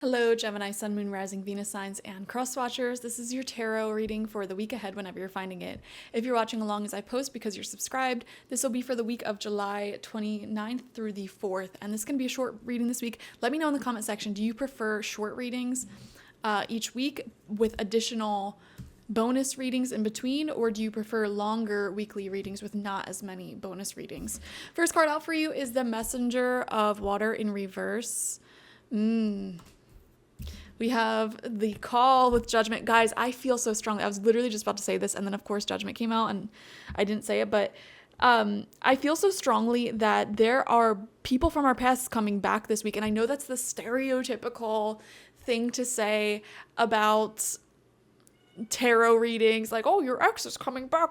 Hello, Gemini, Sun, Moon, Rising, Venus signs, and cross watchers. This is your tarot reading for the week ahead whenever you're finding it. If you're watching along as I post because you're subscribed, this will be for the week of July 29th through the 4th. And this is going to be a short reading this week. Let me know in the comment section, do you prefer short readings each week with additional bonus readings in between, or do you prefer longer weekly readings with not as many bonus readings? First card out for you is the Messenger of Water in reverse. We have the Call with Judgment. Guys, I feel so strongly. I was literally just about to say this, and then of course Judgment came out and I didn't say it, but I feel so strongly that there are people from our past coming back this week. And I know that's the stereotypical thing to say about tarot readings, like, oh, your ex is coming back,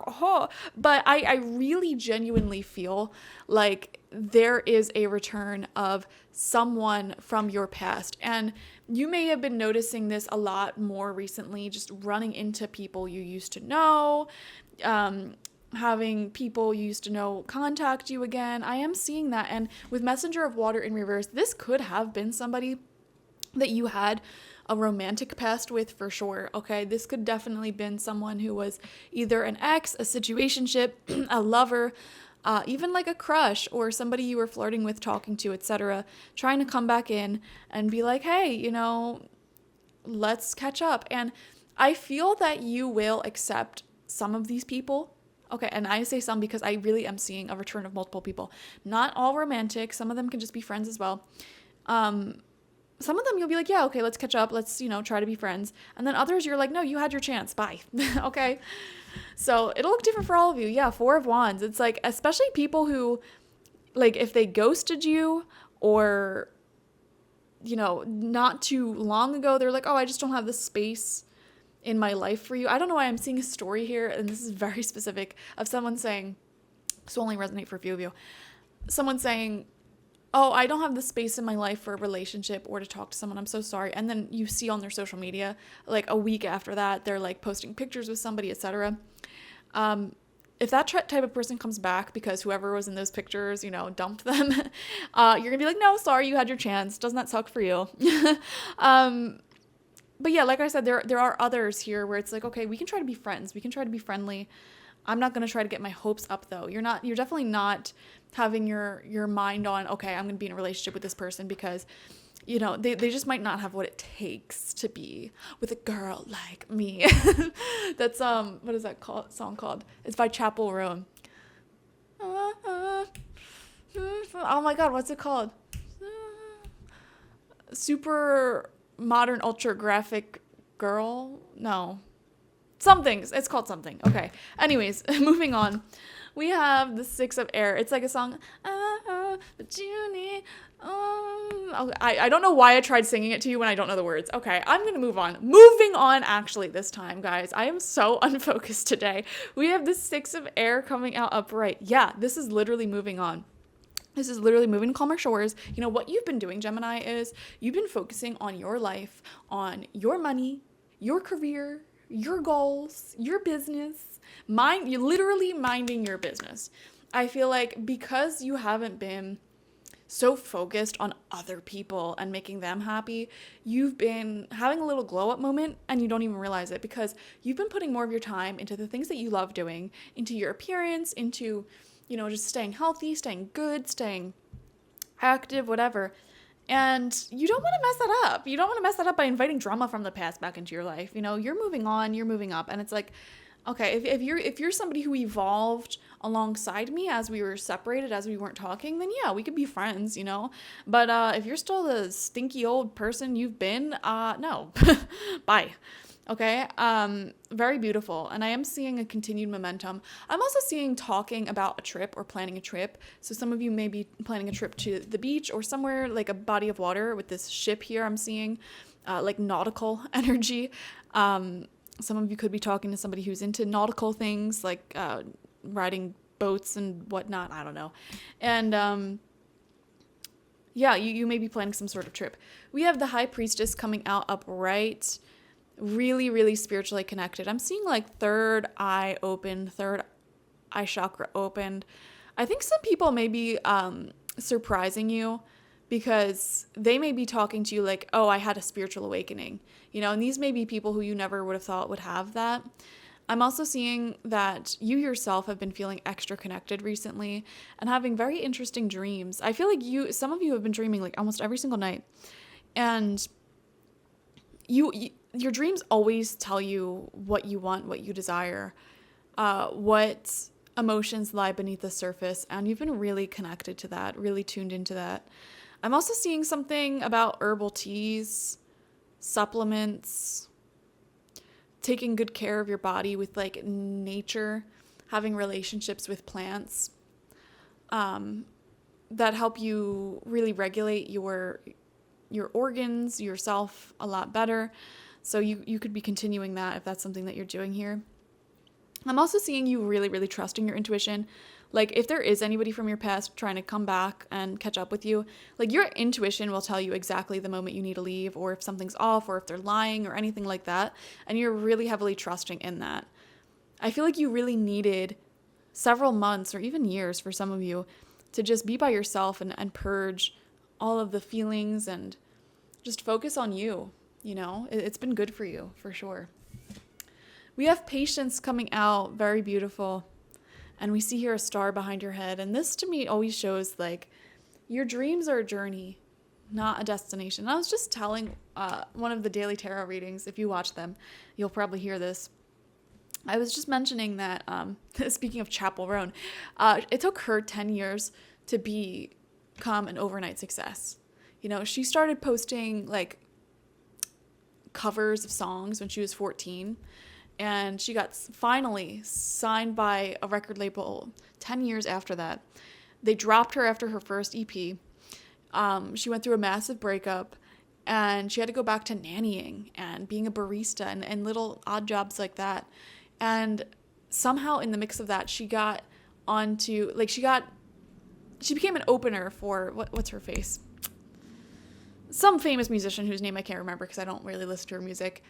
but I really genuinely feel like there is a return of someone from your past. And you may have been noticing this a lot more recently, just running into people you used to know, having people you used to know contact you again. I am seeing that. And with Messenger of Water in reverse, this could have been somebody that you had a romantic past with for sure. Okay, this could definitely been someone who was either an ex, a situationship, a lover, even like a crush or somebody you were flirting with, talking to, etc., trying to come back in and be like, hey, let's catch up. And I feel that you will accept some of these people. Okay, and I say some because I really am seeing a return of multiple people. Not all romantic. Some of them can just be friends as well. Some of them you'll be like, yeah, okay, let's catch up. Let's, try to be friends. And then others you're like, no, you had your chance. Bye. Okay. So it'll look different for all of you. Yeah. 4 of Wands. It's like, especially people who, like, if they ghosted you or, not too long ago, they're like, oh, I just don't have the space in my life for you. I don't know why I'm seeing a story here. And this is very specific of someone saying, this will only resonate for a few of you. Someone saying, oh, I don't have the space in my life for a relationship or to talk to someone. I'm so sorry. And then you see on their social media, like a week after that, they're like posting pictures with somebody, etc. If that type of person comes back because whoever was in those pictures, dumped them, you're gonna be like, no, sorry, you had your chance. Doesn't that suck for you? But yeah, like I said, there are others here where it's like, okay, we can try to be friends. We can try to be friendly. I'm not going to try to get my hopes up though. You're definitely not having your mind on, okay, I'm going to be in a relationship with this person because, they just might not have what it takes to be with a girl like me. That's, what is that song called? It's by Chapel Roan. Oh my God, what's it called? Super modern ultra graphic girl? No. It's called something. Okay. Anyways, moving on. We have the 6 of Air. It's like a song. But you need. I don't know why I tried singing it to you when I don't know the words. Okay, I'm gonna move on. Moving on, actually, this time, guys. I am so unfocused today. We have the 6 of Air coming out upright. Yeah, this is literally moving on. This is literally moving to calmer shores. What you've been doing, Gemini, is you've been focusing on your life, on your money, your career, your goals, your business, you're literally minding your business. I feel like because you haven't been so focused on other people and making them happy, you've been having a little glow up moment and you don't even realize it because you've been putting more of your time into the things that you love doing, into your appearance, into, just staying healthy, staying good, staying active, whatever. And you don't want to mess that up. You don't want to mess that up by inviting drama from the past back into your life. You're moving on, you're moving up. And it's like, okay, if you're somebody who evolved alongside me as we were separated, as we weren't talking, then yeah, we could be friends, But if you're still the stinky old person you've been, no. Bye. Okay, very beautiful. And I am seeing a continued momentum. I'm also seeing talking about a trip or planning a trip. So some of you may be planning a trip to the beach or somewhere like a body of water with this ship here I'm seeing, like nautical energy. Some of you could be talking to somebody who's into nautical things like riding boats and whatnot. I don't know. And yeah, you may be planning some sort of trip. We have the High Priestess coming out upright. Really, really spiritually connected. I'm seeing like third eye chakra opened. I think some people may be surprising you because they may be talking to you like, oh, I had a spiritual awakening, and these may be people who you never would have thought would have that. I'm also seeing that you yourself have been feeling extra connected recently and having very interesting dreams. I feel like some of you have been dreaming like almost every single night. And your dreams always tell you what you want, what you desire, what emotions lie beneath the surface. And you've been really connected to that, really tuned into that. I'm also seeing something about herbal teas, supplements, taking good care of your body with like nature, having relationships with plants that help you really regulate your organs, yourself a lot better. So you could be continuing that if that's something that you're doing here. I'm also seeing you really, really trusting your intuition. Like if there is anybody from your past trying to come back and catch up with you, like your intuition will tell you exactly the moment you need to leave, or if something's off, or if they're lying or anything like that. And you're really heavily trusting in that. I feel like you really needed several months or even years for some of you to just be by yourself and purge all of the feelings and just focus on you. It's been good for you for sure. We have patience coming out, very beautiful. And we see here a star behind your head. And this to me always shows like your dreams are a journey, not a destination. And I was just telling one of the daily tarot readings, if you watch them, you'll probably hear this. I was just mentioning that, speaking of Chappell Roan, it took her 10 years to become an overnight success. She started posting like covers of songs when she was 14. And she got finally signed by a record label 10 years after that. They dropped her after her first EP. She went through a massive breakup, and she had to go back to nannying and being a barista and little odd jobs like that. And somehow in the mix of that, she got onto, like she became an opener for, what's her face? Some famous musician whose name I can't remember because I don't really listen to her music.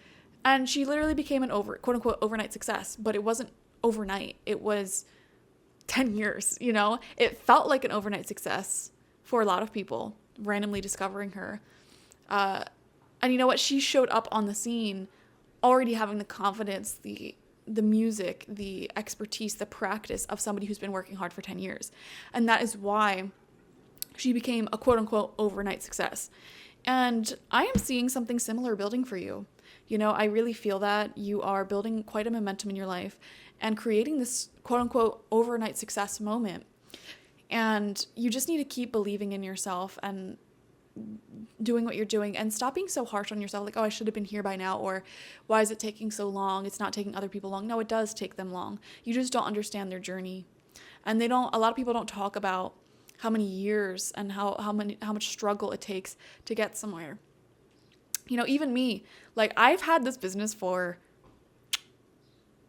And she literally became an quote unquote overnight success, but it wasn't overnight. It was 10 years, It felt like an overnight success for a lot of people, randomly discovering her. And you know what? She showed up on the scene already having the confidence, the music, the expertise, the practice of somebody who's been working hard for 10 years. And that is why she became a quote unquote overnight success. And I am seeing something similar building for you. I really feel that you are building quite a momentum in your life and creating this quote unquote overnight success moment. And you just need to keep believing in yourself and doing what you're doing and stop being so harsh on yourself. Like, oh, I should have been here by now. Or why is it taking so long? It's not taking other people long. No, it does take them long. You just don't understand their journey. And a lot of people don't talk about how many years and how much struggle it takes to get somewhere. Even me, like I've had this business for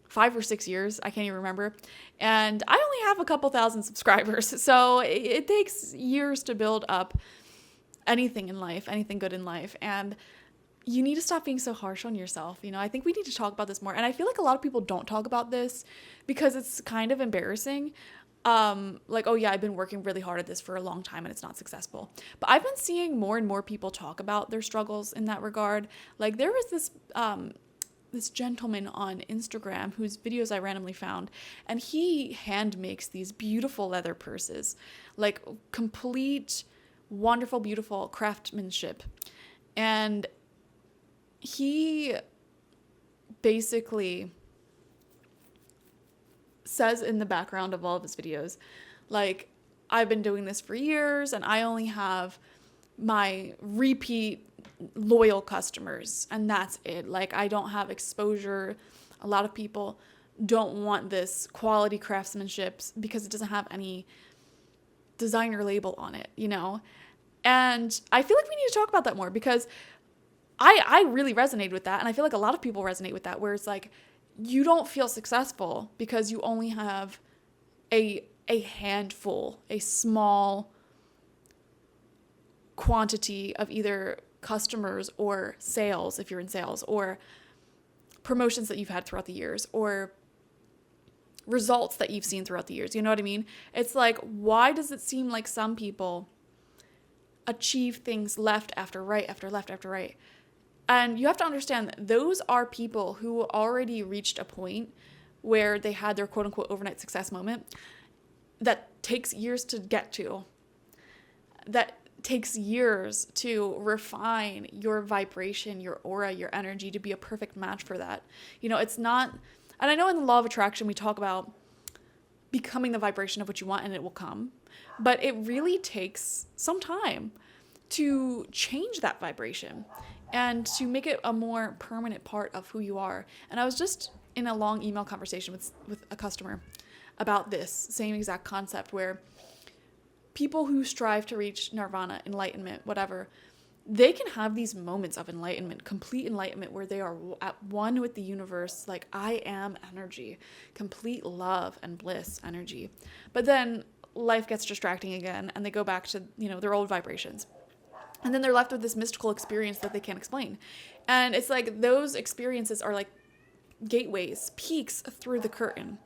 5 or 6 years. I can't even remember. And I only have a couple thousand subscribers. So it takes years to build up anything in life, anything good in life. And you need to stop being so harsh on yourself. I think we need to talk about this more. And I feel like a lot of people don't talk about this because it's kind of embarrassing. Like, oh yeah, I've been working really hard at this for a long time and it's not successful. But I've been seeing more and more people talk about their struggles in that regard. Like there was this gentleman on Instagram whose videos I randomly found, and he hand makes these beautiful leather purses, like complete, wonderful, beautiful craftsmanship. And he basically says in the background of all of his videos, like, I've been doing this for years and I only have my repeat loyal customers and that's it. Like, I don't have exposure. A lot of people don't want this quality craftsmanship because it doesn't have any designer label on it, And I feel like we need to talk about that more because I really resonated with that. And I feel like a lot of people resonate with that, where it's like, you don't feel successful because you only have a handful, a small quantity of either customers or sales, if you're in sales, or promotions that you've had throughout the years, or results that you've seen throughout the years. You know what I mean? It's like, why does it seem like some people achieve things left after right after left after right. And you have to understand that those are people who already reached a point where they had their quote unquote overnight success moment that takes years to get to. That takes years to refine your vibration, your aura, your energy to be a perfect match for that. It's not, and I know in the law of attraction we talk about becoming the vibration of what you want and it will come, but it really takes some time to change that vibration and to make it a more permanent part of who you are. And I was just in a long email conversation with a customer about this same exact concept, where people who strive to reach nirvana, enlightenment, whatever, they can have these moments of enlightenment, complete enlightenment, where they are at one with the universe, like I am energy, complete love and bliss energy. But then life gets distracting again and they go back to, their old vibrations. And then they're left with this mystical experience that they can't explain. And it's like those experiences are like gateways, peeks through the curtain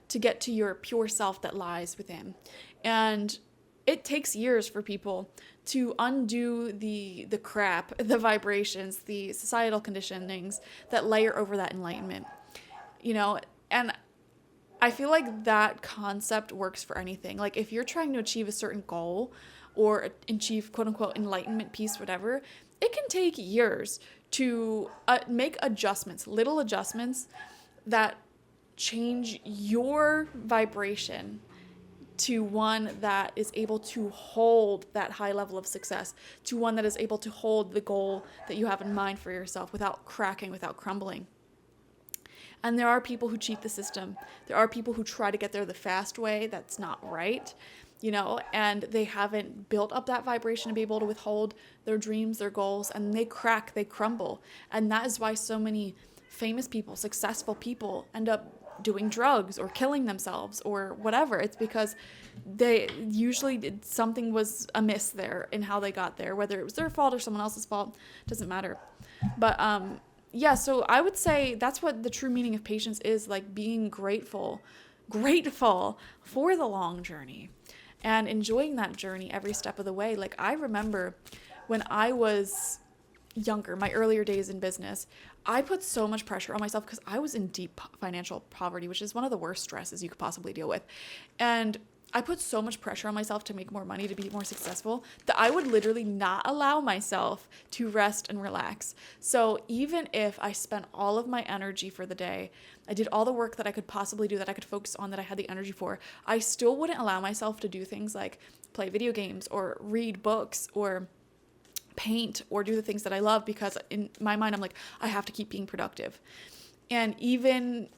to get to your pure self that lies within. And it takes years for people to undo the crap, the vibrations, the societal conditionings that layer over that enlightenment. And I feel like that concept works for anything. Like if you're trying to achieve a certain goal or achieve quote unquote enlightenment, peace, whatever, it can take years to make adjustments, little adjustments that change your vibration to one that is able to hold that high level of success, to one that is able to hold the goal that you have in mind for yourself without cracking, without crumbling. And there are people who cheat the system. There are people who try to get there the fast way. That's not right, and they haven't built up that vibration to be able to withhold their dreams, their goals, and they crack, they crumble. And that is why so many famous people, successful people end up doing drugs or killing themselves or whatever. It's because they usually something was amiss there in how they got there, whether it was their fault or someone else's fault, doesn't matter. But so I would say that's what the true meaning of patience is, like being grateful for the long journey and enjoying that journey every step of the way. Like I remember when I was younger, my earlier days in business, I put so much pressure on myself because I was in deep financial poverty, which is one of the worst stresses you could possibly deal with. And I put so much pressure on myself to make more money, to be more successful, that I would literally not allow myself to rest and relax. So even if I spent all of my energy for the day, I did all the work that I could possibly do, that I could focus on, that I had the energy for, I still wouldn't allow myself to do things like play video games or read books or paint or do the things that I love, because in my mind, I'm like, I have to keep being productive. And even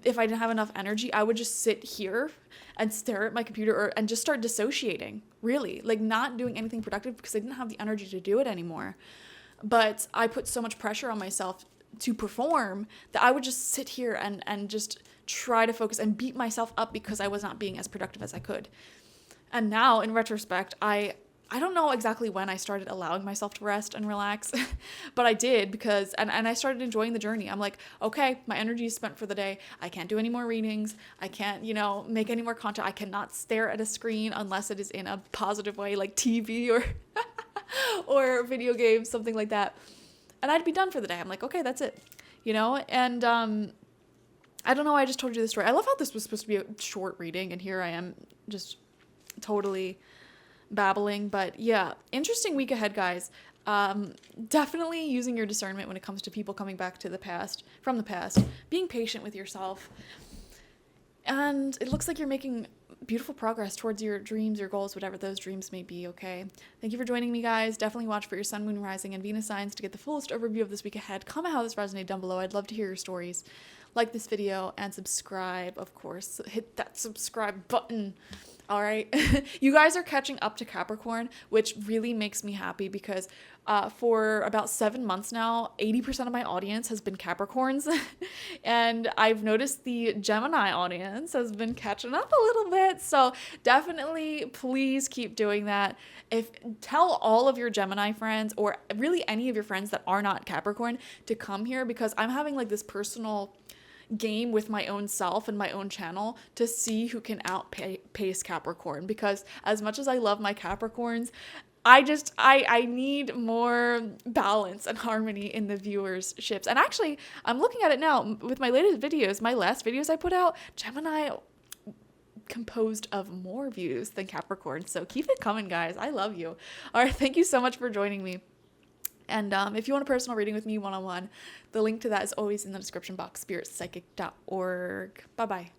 if I didn't have enough energy, I would just sit here and stare at my computer and just start dissociating, really, like not doing anything productive because I didn't have the energy to do it anymore. But I put so much pressure on myself to perform that I would just sit here and just try to focus and beat myself up because I was not being as productive as I could. And now in retrospect, I don't know exactly when I started allowing myself to rest and relax, but I did because, and I started enjoying the journey. I'm like, okay, my energy is spent for the day. I can't do any more readings. I can't, make any more content. I cannot stare at a screen unless it is in a positive way, like TV or, or video games, something like that. And I'd be done for the day. I'm like, okay, that's it, and, I don't know why I just told you this story. I love how this was supposed to be a short reading, and here I am just totally babbling. But yeah, interesting week ahead, guys. Definitely using your discernment when it comes to people coming back to the past, from the past, being patient with yourself. And it looks like you're making beautiful progress towards your dreams, your goals, whatever those dreams may be, okay? Thank you for joining me, guys. Definitely watch for your sun, moon, rising, and Venus signs to get the fullest overview of this week ahead. Comment how this resonated down below. I'd love to hear your stories. Like this video and subscribe, of course. Hit that subscribe button. All right. You guys are catching up to Capricorn, which really makes me happy because for about 7 months now, 80% of my audience has been Capricorns. And I've noticed the Gemini audience has been catching up a little bit. So definitely please keep doing that. Tell all of your Gemini friends, or really any of your friends that are not Capricorn, to come here, because I'm having like this personal game with my own self and my own channel to see who can outpace Capricorn. Because as much as I love my Capricorns, I need more balance and harmony in the viewerships. And actually, I'm looking at it now with my latest videos, my last videos I put out, Gemini composed of more views than Capricorn. So keep it coming, guys. I love you. All right, thank you so much for joining me. And if you want a personal reading with me one-on-one, the link to that is always in the description box, spiritpsychic.org. Bye-bye.